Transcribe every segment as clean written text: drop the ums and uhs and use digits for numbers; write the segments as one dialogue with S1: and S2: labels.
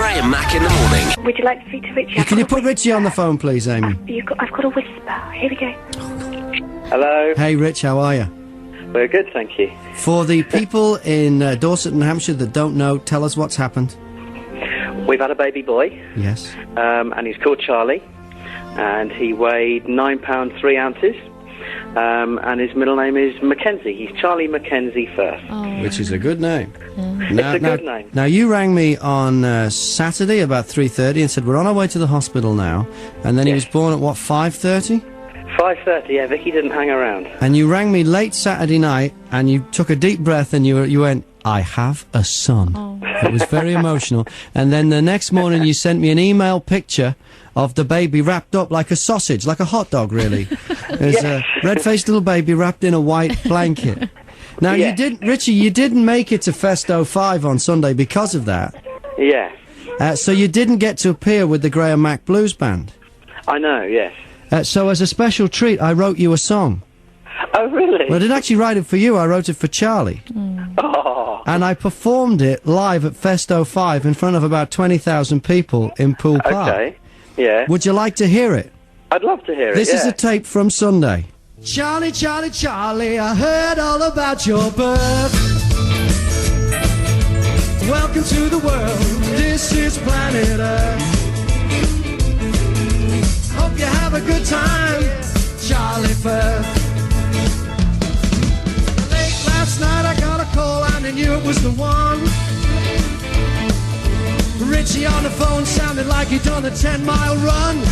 S1: Graham Mack in the morning.
S2: Would you like to speak to Richie?
S3: Can you put Richie on the phone, please, Amy?
S2: I've got a whisper. Here we go.
S4: Hello.
S3: Hey, Rich, how are you?
S4: We're good, thank you.
S3: For the people in Dorset and Hampshire that don't know, tell us what's happened.
S4: We've had a baby boy.
S3: Yes.
S4: And he's called Charlie. And he weighed 9 pounds 3 ounces. And his middle name is Mackenzie. He's Charlie Mackenzie Firth.
S5: Oh.
S3: Which is a good name.
S4: It's a good name.
S3: Now, you rang me on Saturday about 3:30 and said, we're on our way to the hospital now. And then he was born at, what, 5:30?
S4: 5:30, yeah, Vicky didn't hang around.
S3: And you rang me late Saturday night, and you took a deep breath, and you went, I have a son. Oh. It was very emotional. And then the next morning you sent me an email picture of the baby wrapped up like a sausage, like a hot dog, really. There's a red-faced little baby wrapped in a white blanket. Now, Richie, you didn't make it to Festo 5 on Sunday because of that.
S4: Yeah.
S3: So you didn't get to appear with the Graham Mack Blues Band.
S4: I know, yes.
S3: So as a special treat, I wrote you a song.
S4: Oh, really?
S3: Well, I didn't actually write it for you, I wrote it for Charlie.
S4: Oh.
S3: And I performed it live at Festo 5 in front of about 20,000 people in Poole Park.
S4: Okay, yeah.
S3: Would you like to hear it?
S4: I'd love to hear it,
S3: This is a tape from Sunday. Charlie, Charlie, Charlie, I heard all about your birth. Welcome to the world, this is planet Earth. Hope you have a good time, Charlie Firth. Late last night I got a call and I knew it was the one. Richie on the phone sounded like he'd done a 10-mile run.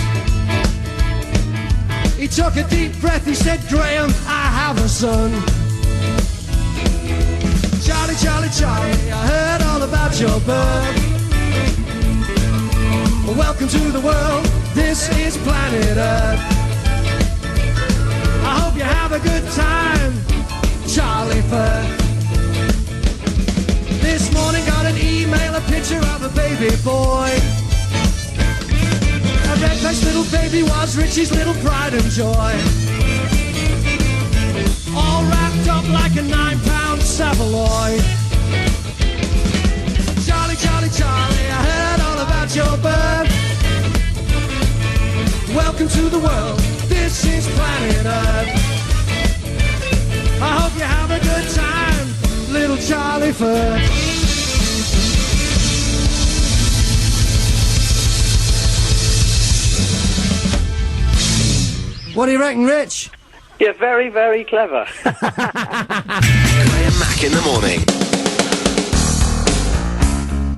S3: He took a deep breath, he said, Graham, I have a son. Charlie, Charlie, Charlie, I heard all about your birth. Welcome to the world, this is planet Earth. I hope you have a good time, Charlie Firth. This morning got an email, a picture of a baby boy. A red-faced little baby was Richie's little pride and joy. All wrapped up like a 9-pound Savaloy. Charlie, Charlie, Charlie, I heard all about your birth. Welcome to the world, this is planet Earth. I hope you have a good time, little Charlie Firth. What do you reckon, Rich?
S4: You're very, very clever.
S1: Graham Mack in the morning.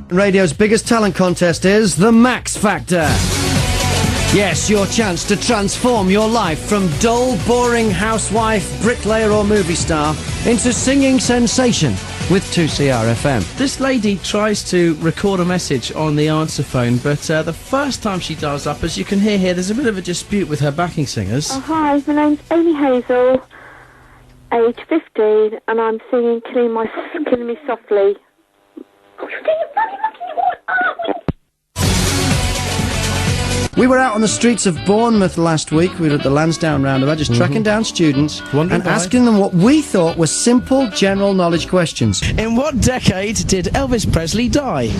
S3: Radio's biggest talent contest is the Max Factor. Yes, your chance to transform your life from dull, boring housewife, bricklayer or movie star into singing sensation with 2CRFM.
S6: This lady tries to record a message on the answer phone, but the first time she dials up, as you can hear here, there's a bit of a dispute with her backing singers.
S2: Oh, hi, my name's Amy Hazel, age 15, and I'm singing Killing Me Softly. Oh, you're doing a funny looking one.
S3: We were out on the streets of Bournemouth last week. We were at the Lansdowne roundabout, just tracking down students and asking them what we thought were simple general knowledge questions.
S6: In what decade did Elvis Presley die?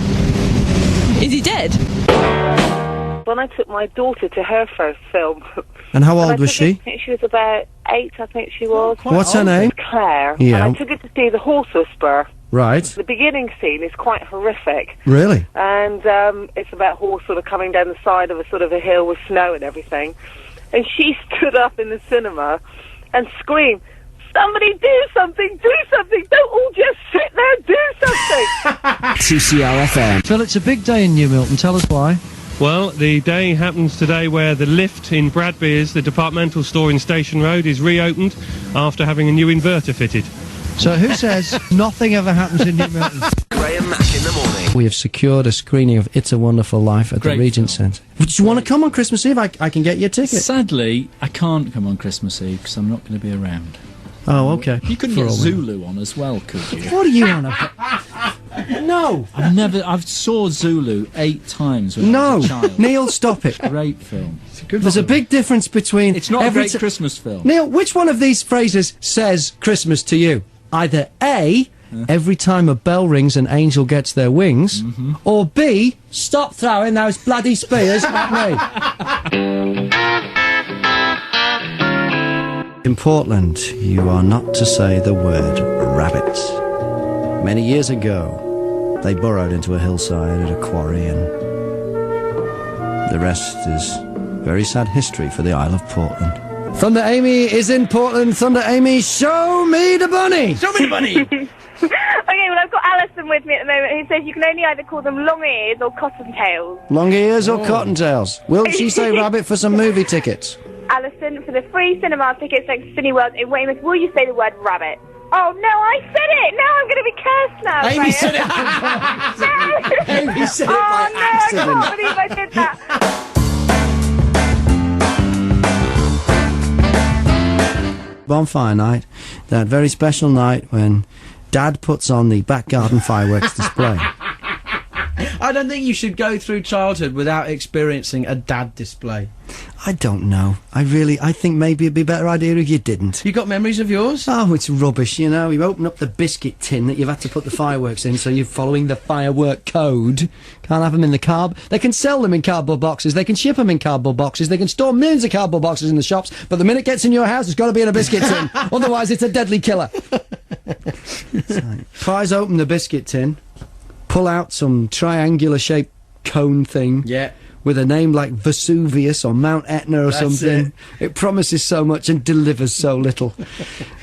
S5: Is he dead?
S7: When I took my daughter to her first film.
S3: And how old was she?
S7: I think she was about 8, I think she was.
S3: What's her name?
S7: Claire.
S3: Yeah.
S7: And I took her to see The Horse Whisperer.
S3: Right.
S7: The beginning scene is quite horrific.
S3: Really?
S7: And it's about a horse sort of coming down the side of a hill with snow and everything. And she stood up in the cinema and screamed, "Somebody do something, don't all just sit there, do something."
S1: 2CRFM.
S3: Phil, it's a big day in New Milton. Tell us why.
S8: Well, the day happens today where the lift in Bradbeer's, the departmental store in Station Road, is reopened after having a new inverter fitted.
S3: So who says nothing ever happens in New Milton?
S1: Graham Mack in the morning.
S3: We have secured a screening of It's a Wonderful Life at the Regent Centre. Would you want to come on Christmas Eve? I can get you a ticket.
S9: Sadly, I can't come on Christmas Eve because I'm not going to be around.
S3: Oh, okay.
S9: You couldn't get Zulu on as well, could you?
S3: What are you on about? No!
S9: I've saw Zulu 8 times when I was a child.
S3: Neil, stop it.
S9: Great film.
S3: There's a big difference between...
S9: It's not a great Christmas film.
S3: Neil, which one of these phrases says Christmas to you? Either A, every time a bell rings an angel gets their wings, or B, stop throwing those bloody spears at me. In Portland, you are not to say the word rabbit. Many years ago, they burrowed into a hillside at a quarry, and the rest is very sad history for the Isle of Portland. Thunder Amy is in Portland. Thunder Amy, show me the bunny!
S6: Show me the bunny!
S10: Okay, well, I've got Alison with me at the moment who says you can only either call them long ears or cottontails.
S3: Long ears or cottontails? Will she say rabbit for some movie tickets?
S10: Alison, for the free cinema tickets thanks to Cineworld in Weymouth, will you say the word rabbit? Oh, no, I said it! Now I'm going to be cursed now.
S6: Amy said it!
S10: No!
S3: Amy said it by
S10: accident.
S3: accident.
S10: I can't believe I did that.
S3: Bonfire night, that very special night when Dad puts on the back garden fireworks display.
S6: I don't think you should go through childhood without experiencing a dad display.
S3: I don't know. I think maybe it'd be a better idea if you didn't.
S6: You got memories of yours?
S3: Oh, it's rubbish, you know. You open up the biscuit tin that you've had to put the fireworks in, so you're following the firework code. Can't have them in the They can sell them in cardboard boxes. They can ship them in cardboard boxes. They can store millions of cardboard boxes in the shops, but the minute it gets in your house, it's got to be in a biscuit tin. Otherwise, it's a deadly killer. Prise open the biscuit tin, pull out some triangular-shaped cone thing.
S6: Yeah.
S3: With a name like Vesuvius or Mount Etna or something. It promises so much and delivers so little.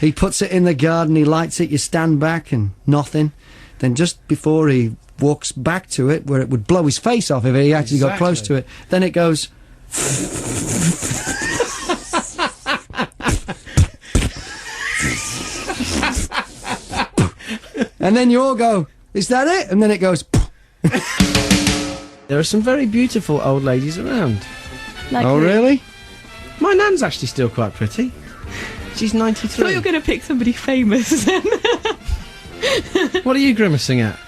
S3: He puts it in the garden, he lights it, you stand back and nothing. Then just before he walks back to it, where it would blow his face off if he actually got close to it, then it goes... and then you all go, is that it? And then it goes...
S6: There are some very beautiful old ladies around.
S5: Like
S3: oh, really?
S6: My nan's actually still quite pretty. She's 93.
S5: I thought you were going to pick somebody famous then.
S6: What are you grimacing at?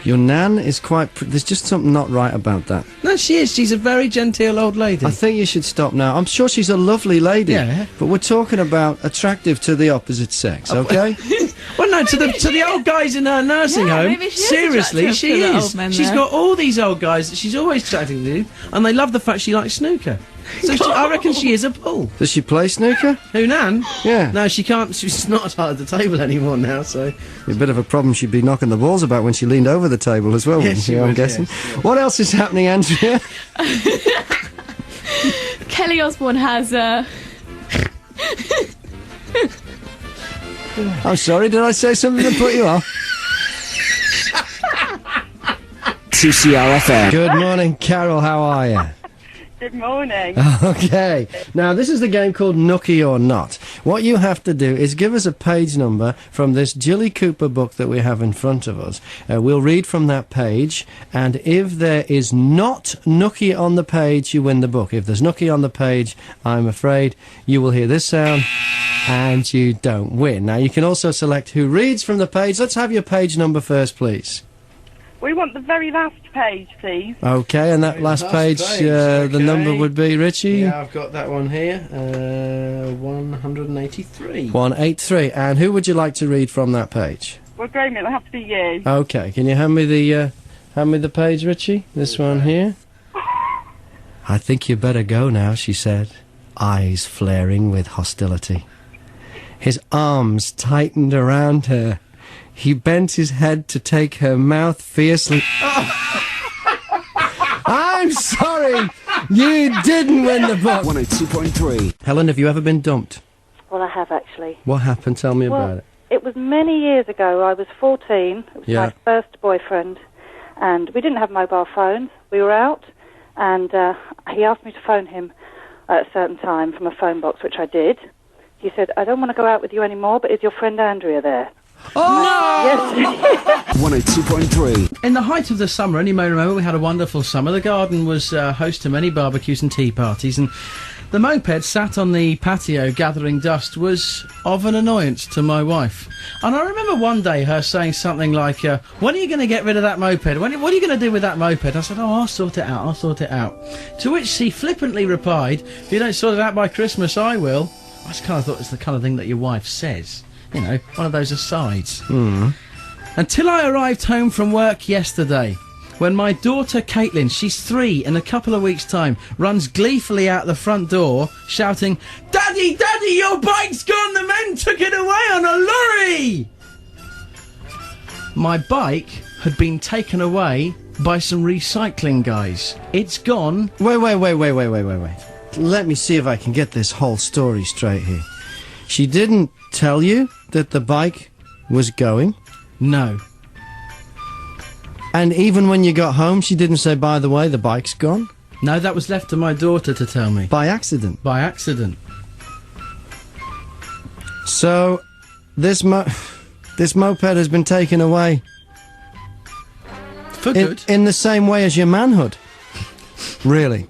S3: Your nan is quite... there's just something not right about that.
S6: No, she is. She's a very genteel old lady.
S3: I think you should stop now. I'm sure she's a lovely lady.
S6: Yeah.
S3: But we're talking about attractive to the opposite sex, okay?
S6: Well, no, to the old guys in her nursing home.
S5: maybe she is
S6: Seriously,
S5: attractive
S6: she
S5: to the
S6: is.
S5: old men
S6: She's
S5: there.
S6: got all these old guys that she's always chatting to, and they love the fact she likes snooker. So I reckon she is a bull.
S3: Does she play snooker?
S6: Who, Nan?
S3: Yeah.
S6: No, she can't. She's not as hard at the table anymore now, so...
S3: A bit of a problem she'd be knocking the balls about when she leaned over the table as well,
S6: Yes,
S3: wouldn't
S6: she
S3: I'm
S6: would,
S3: guessing.
S6: yes.
S3: What else is happening, Andrea?
S5: Kelly Osbourne has
S3: I'm sorry, did I say something that put you off?
S1: 2CR FM.
S3: Good morning, Carol, how are you?
S10: Good morning.
S3: Okay, now this is the game called Nookie or Not. What you have to do is give us a page number from this Jilly Cooper book that we have in front of us. We'll read from that page, and if there is not Nookie on the page, you win the book. If there's Nookie on the page, I'm afraid you will hear this sound, and you don't win. Now, you can also select who reads from the page. Let's have your page number first, please.
S10: We want the very last page, please.
S3: Okay, and that last page, the number would be, Richie?
S6: Yeah, I've got that one here. 183.
S3: 183. And who would you like to read from that page?
S10: Well, Graham, it'll have to be you.
S3: Okay, can you hand me the page, Richie? This one here? I think you better go now, she said, eyes flaring with hostility. His arms tightened around her. He bent his head to take her mouth fiercely... I'm sorry! You didn't win the book!
S1: 102.3.
S3: Helen, have you ever been dumped?
S2: Well, I have actually.
S3: What happened? Tell me about it.
S2: It was many years ago. I was 14. It was
S3: Yeah.
S2: my first boyfriend. And we didn't have mobile phones. We were out. And he asked me to phone him at a certain time from a phone box, which I did. He said, I don't want to go out with you anymore, but is your friend Andrea there?
S3: Oh!
S2: Yes.
S1: 102.3.
S6: In the height of the summer, and you may remember, we had a wonderful summer. The garden was host to many barbecues and tea parties, and the moped sat on the patio gathering dust was of an annoyance to my wife. And I remember one day her saying something like, when are you going to get rid of that moped? What are you going to do with that moped? I said, oh, I'll sort it out, I'll sort it out. To which she flippantly replied, if you don't sort it out by Christmas, I will. I just kind of thought it's the kind of thing that your wife says. You know, one of those asides. Until I arrived home from work yesterday, when my daughter Caitlin, she's 3, in a couple of weeks' time, runs gleefully out the front door, shouting, "Daddy, Daddy, your bike's gone! The men took it away on a lorry!" My bike had been taken away by some recycling guys. It's gone.
S3: Wait. Let me see if I can get this whole story straight here. She didn't tell you that the bike was going?
S6: No.
S3: And even when you got home, she didn't say, by the way, the bike's gone?
S6: No, that was left to my daughter to tell me.
S3: By accident?
S6: By accident.
S3: So, this moped has been taken away.
S6: For good?
S3: In the same way as your manhood. Really?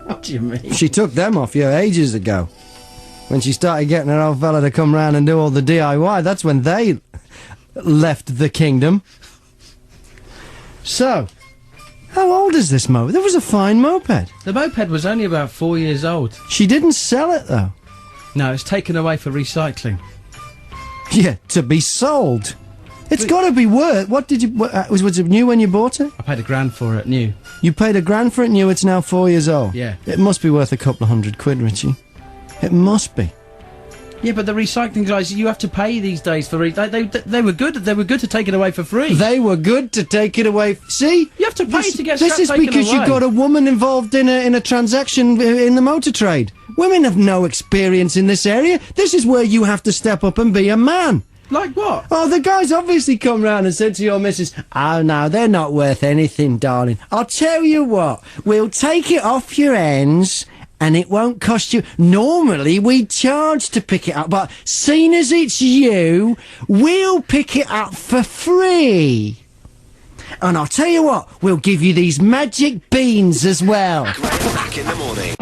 S6: What do you mean?
S3: She took them off you ages ago. When she started getting her old fella to come round and do all the DIY, that's when they left the kingdom. So, how old is this moped? That was a fine moped.
S6: The moped was only about 4 years old.
S3: She didn't sell it, though.
S6: No, it's taken away for recycling.
S3: Yeah, to be sold. It's got to be worth. What did you? Was it new when you bought it?
S6: I paid £1,000 for it, new.
S3: You paid £1,000 for it new. It's now 4 years old.
S6: Yeah.
S3: It must be worth a couple of £100, Richie. It must be.
S6: Yeah, but the recycling guys, you have to pay these days for they were good. They were good to take it away for free.
S3: They were good to take it away. See,
S6: you have to pay to get
S3: this is
S6: taken
S3: because
S6: away.
S3: you've got a woman involved in a transaction in the motor trade. Women have no experience in this area. This is where you have to step up and be a man.
S6: Like what?
S3: Oh, the guys obviously come round and said to your missus, "Oh no, they're not worth anything, darling. I'll tell you what, we'll take it off your ends and it won't cost you. Normally we charge to pick it up, but seeing as it's you, we'll pick it up for free. And I'll tell you what, we'll give you these magic beans as well."
S11: Mack in the morning.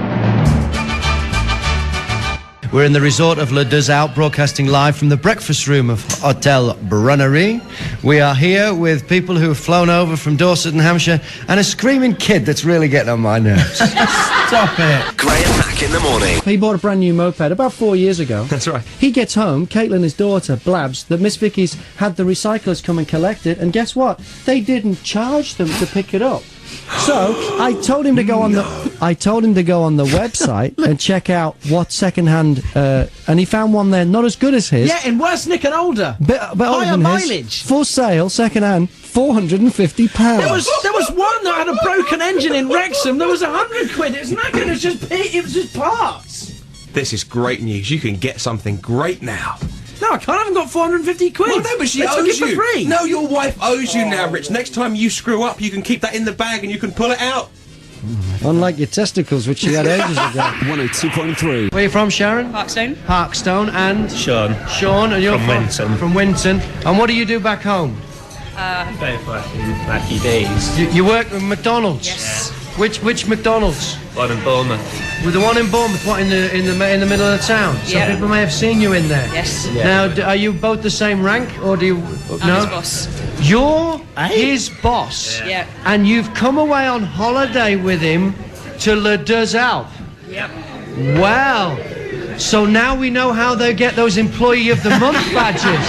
S3: We're in the resort of Le Deux Out, broadcasting live from the breakfast room of Hotel Brunnery. We are here with people who have flown over from Dorset and Hampshire, and a screaming kid that's really getting on my nerves. Stop it.
S11: Graham Mack in the morning.
S3: He bought a brand new moped about 4 years ago.
S8: That's right.
S3: He gets home, Caitlin, his daughter, blabs that Miss Vicky's had the recyclers come and collect it, and guess what? They didn't charge them to pick it up. So I told him to go on the website and check out what second-hand, and he found one there not as good as his.
S6: Yeah, in worse nick and older.
S3: But older
S6: higher
S3: than
S6: mileage.
S3: His, for sale, second-hand, £450.
S6: There was one that had a broken engine in Wrexham. There was £100. It was not good. It was just parts.
S12: This is great news. You can get something great now.
S6: No, I can't. I haven't got £450.
S12: Well, no, but she
S6: They took
S12: owes
S6: it for
S12: you.
S6: free.
S12: No, your wife owes you now, Rich. Next time you screw up, you can keep that in the bag and you can pull it out.
S3: Unlike your testicles, which you had ages ago.
S1: 102.3.
S3: Where are you from, Sharon?
S5: Parkstone.
S3: Parkstone. And?
S8: Sean.
S3: Sean, and you're
S8: From Winton.
S3: From Winton. And what do you do back home?
S8: Both working Mackie days.
S3: You work with McDonald's?
S5: Yes.
S3: Which McDonald's?
S8: One in Bournemouth.
S3: With the one in Bournemouth, what, in the middle of the town?
S5: Yeah.
S3: Some people may have seen you in there.
S5: Yes.
S3: Now, are you both the same rank, or do you...
S5: I'm his boss.
S3: You're his boss?
S5: Yeah.
S3: And you've come away on holiday with him to Le Deux Alpes?
S5: Yep.
S3: Wow. So now we know how they get those Employee of the Month badges.